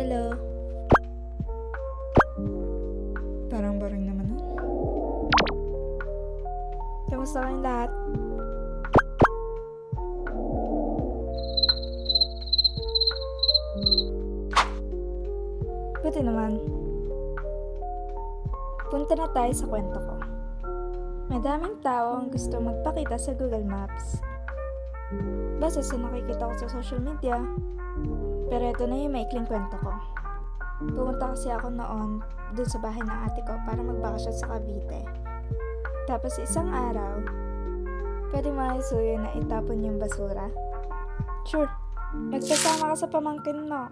Hello. Parang boring naman nun. Kamusta kayong lahat? Buti naman. Punta na tayo sa kwento ko. Madaming tao ang gusto magpakita sa Google Maps. Basta sa nakikita ko sa social media. Pero ito na yung maikling kwento ko. Pumunta kasi ako noon dun sa bahay ng ate ko para magbakasyon sa Cavite. Tapos isang araw, pwede makisuyo na itapon yung basura. Sure, magsasama ka sa pamangkin mo.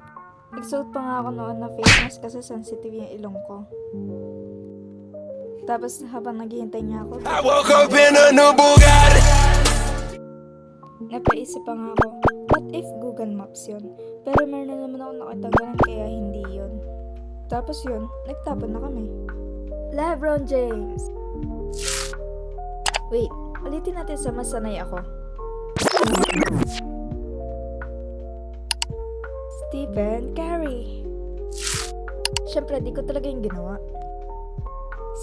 Nagsuot pa nga ako noon na face mask kasi sensitive yung ilong ko. Tapos habang naghihintay niya ako, I woke up in a new Bugatti. napaisip pa nga ako, what if Google Maps yun? Pero meron na naman ako nakatanggalan kaya hindi yun. Tapos yun, nagtapon na kami. LeBron James! Wait, ulitin natin sa mas sanay ako. Stephen Curry. Siyempre, di ko talaga yung ginawa.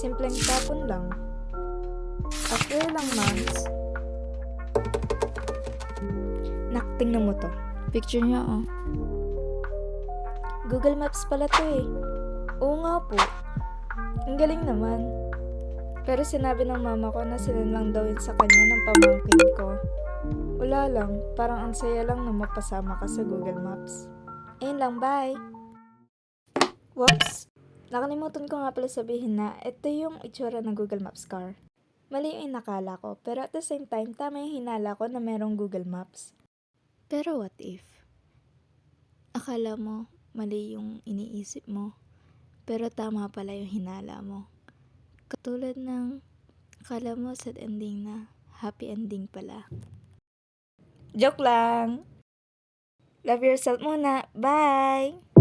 Simpleng tapon lang. After ilang months, tingnan mo to. Picture niya, oh. Google Maps pala to eh. Oo nga po. Ang galing naman. Pero sinabi ng mama ko na sinend lang daw yun sa kanya ng pamangkin ko. Wala lang. Parang ang saya lang na mapasama ka sa Google Maps. Ayun lang, bye! Whoops! Nakalimutan ko nga pala sabihin na ito yung itsura ng Google Maps car. Mali yung inakala ko, pero at the same time, tama yung hinala ko na merong Google Maps. Pero what if? Akala mo, mali yung iniisip mo, pero tama pala yung hinala mo. Katulad ng, akala mo sad ending na, happy ending pala. Joke lang! Love yourself muna. Bye!